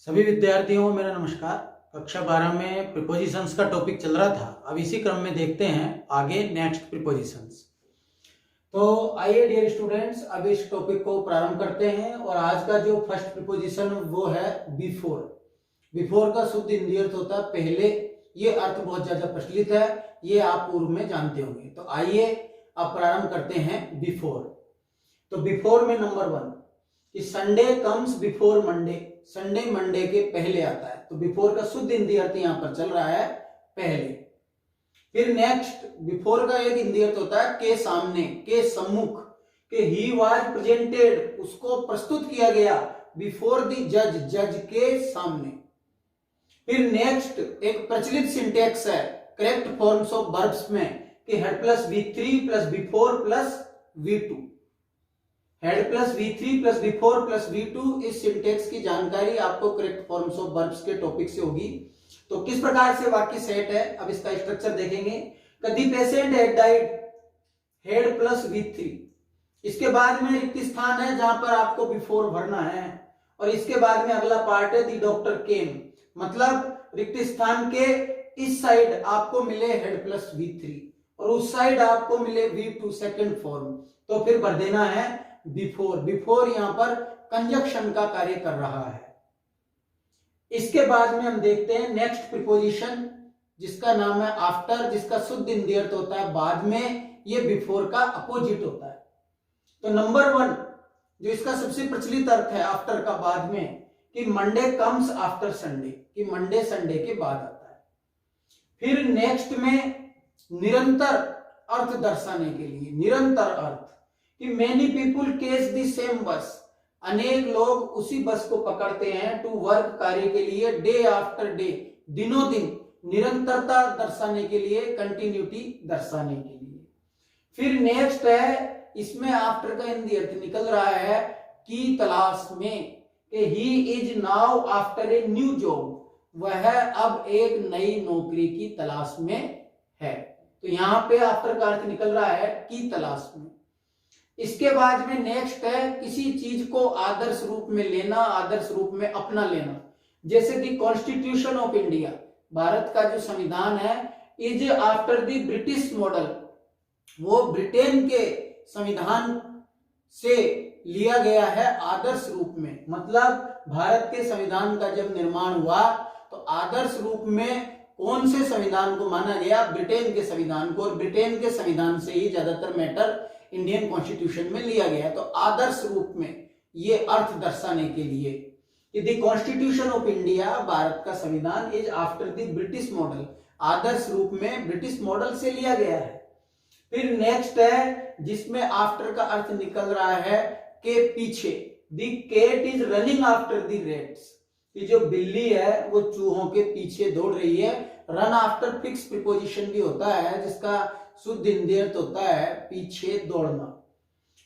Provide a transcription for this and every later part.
सभी विद्यार्थियों को मेरा नमस्कार। कक्षा 12 में प्रीपोजिशंस का टॉपिक चल रहा था। अब इसी क्रम में देखते हैं आगे नेक्स्ट प्रीपोजिशंस। तो आइए डियर स्टूडेंट्स, अब इस टॉपिक को प्रारंभ करते हैं। और आज का जो फर्स्ट प्रीपोजिशन वो है बिफोर। बिफोर का शुद्ध हिंदी अर्थ होता है पहले। ये अर्थ बहुत ज्यादा प्रचलित है, ये आप पूर्व में जानते होंगे। तो आइए अब प्रारंभ करते हैं बिफोर। तो बिफोर में नंबर 1 कि Sunday comes before Monday. Sunday Monday के पहले आता है। तो बिफोर का शुद्ध हिंदी अर्थ यहां पर चल रहा है पहले। फिर नेक्स्ट बिफोर का एक हिंदी अर्थ होता है के सामने, के सम्मुख, के ही वाज प्रेजेंटेड, उसको प्रस्तुत किया गया बिफोर द जज, जज के सामने। फिर नेक्स्ट एक प्रचलित सिंटेक्स है करेक्ट फॉर्म्स ऑफ वर्ब्स में कि head plus V3 plus before plus V2। Head plus V3 plus before plus V2, इस सिंटेक्स की जानकारी आपको करेक्ट फॉर्म्स ऑफ वर्ब्स के टॉपिक से होगी। तो किस प्रकार से वाक्य सेट है, अब इसका स्ट्रक्चर देखेंगे। The patient had died, head plus V3। इसके बाद में रिक्त स्थान है जहां पर आपको बिफोर भरना है। और इसके बाद में अगला पार्ट है दी डॉक्टर केम, मतलब रिक्त स्थान के इस साइड आपको मिले हेड प्लस V3 और उस साइड आपको मिले V2 सेकंड फॉर्म। तो फिर भर देना है बिफोर। बिफोर यहां पर कंजक्शन का कार्य कर रहा है। इसके बाद में हम देखते हैं नेक्स्ट प्रीपोजिशन जिसका नाम है आफ्टर, जिसका शुद्ध हिंदी अर्थ होता है बाद में। ये बिफोर का अपोजिट होता है। तो नंबर 1 जो इसका सबसे प्रचलित अर्थ है आफ्टर का बाद में, कि मंडे कम्स आफ्टर संडे, कि मंडे संडे के बाद आता है। फिर नेक्स्ट में निरंतर अर्थ दर्शाने के लिए, निरंतर अर्थ कि many people case the same बस, अनेक लोग उसी बस को पकड़ते हैं टू वर्क, कार्य के लिए, डे आफ्टर डे, दिनों दिन, निरंतरता दर्शाने के लिए, कंटिन्यूटी दर्शाने के लिए। फिर नेक्स्ट है, इसमें आफ्टर का हिंदी अर्थ निकल रहा है की तलाश में, कि he is now after a new job, वह अब एक नई नौकरी की तलाश में है। तो यहां पे आफ्टर का अर्थ निकल रहा है की तलाश में। इसके बाद में नेक्स्ट है किसी चीज को आदर्श रूप में लेना, आदर्श रूप में अपना लेना। जैसे दी कॉन्स्टिट्यूशन ऑफ इंडिया, भारत का जो संविधान है, is after the British model, वो ब्रिटेन के संविधान से लिया गया है आदर्श रूप में। मतलब भारत के संविधान का जब निर्माण हुआ तो आदर्श रूप में कौन से संविधान को माना गया? ब्रिटेन के संविधान को। और ब्रिटेन के संविधान से ही ज्यादातर मैटर इंडियन कॉन्स्टिट्यूशन में लिया गया। तो आदर्श रूप में ये अर्थ दर्शाने के लिए कि the constitution of India, Bharat का संविधान, is after the British model, आदर्श रूप में ब्रिटिश मॉडल से लिया गया है। फिर नेक्स्ट है जिसमें आफ्टर का अर्थ निकल रहा है के पीछे, the cat is running after the rats, कि जो बिल्ली है वो चूहों के पीछे दौड़ रही है। रन आफ्टर फिक्स प्रीपोजिशन भी होता है जिसका शुद्ध हिंदी अर्थ होता है पीछे दौड़ना।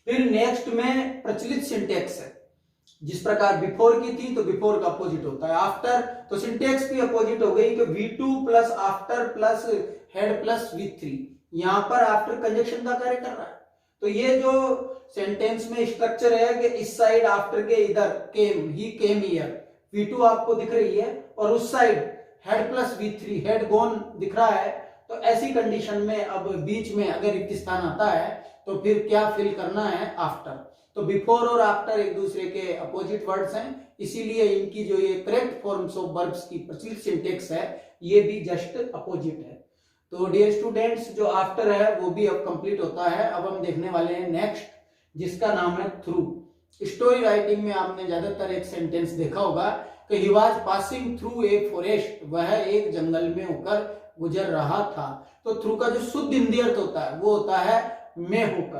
फिर नेक्स्ट में प्रचलित सिंटेक्स है, जिस प्रकार बिफोर की थी तो बिफोर का अपोजिट होता है आफ्टर, तो सिंटेक्स भी अपोजिट हो गई कि V2 plus after plus head plus V3। यहां पर आफ्टर कंजक्शन का कार्य कर रहा है। तो ये जो सेंटेंस में स्ट्रक्चर है कि इस साइड आफ्टर के इधर केम, ही केम हियर, V2 आपको दिख रही है और उस side head plus V3, head gone दिख रहा है। तो ऐसी कंडीशन में अब बीच में अगर रिक्त स्थान आता है तो फिर क्या फिल करना है? आफ्टर। तो बिफोर और आफ्टर एक दूसरे के अपोजिट वर्ड्स हैं, इसीलिए इनकी जो ये करेक्ट फॉर्म्स ऑफ वर्ब्स की प्रचलित सिंटेक्स है ये भी जस्ट अपोजिट है। तो डियर स्टूडेंट्स, जो आफ्टर है वो भी अब कंप्लीट होता है। अब हम देखने वाले हैं नेक्स्ट, जिसका नाम है थ्रू। स्टोरी राइटिंग में आपने ज्यादातर एक सेंटेंस देखा होगा कि he was passing through a forest, वह एक जंगल में होकर गुजर रहा था। तो थ्रू का जो शुद्ध हिंदी अर्थ होता है वो होता है में होकर,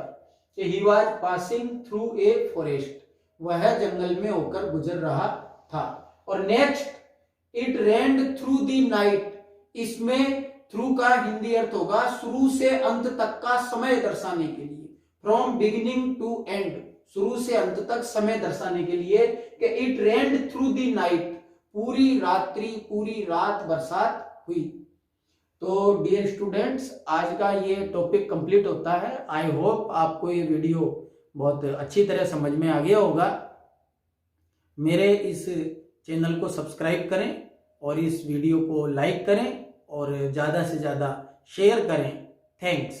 कि he was passing through a forest, वह जंगल में होकर गुजर रहा था। और next it rained through the night, इसमें थ्रू का हिंदी अर्थ होगा शुरू से अंत तक का समय दर्शाने के लिए, फ्रॉम बिगिनिंग टू एंड, शुरू से अंत तक समय दर्शाने के लिए कि it rained through the night, पूरी रात्रि, पूरी रात बरसात हुई। तो डियर स्टूडेंट्स, आज का ये टॉपिक कंप्लीट होता है। आई होप आपको ये वीडियो बहुत अच्छी तरह समझ में आ गया होगा। मेरे इस चैनल को सब्सक्राइब करें और इस वीडियो को लाइक करें और ज़्यादा से ज़्यादा शेयर करें। थैंक्स।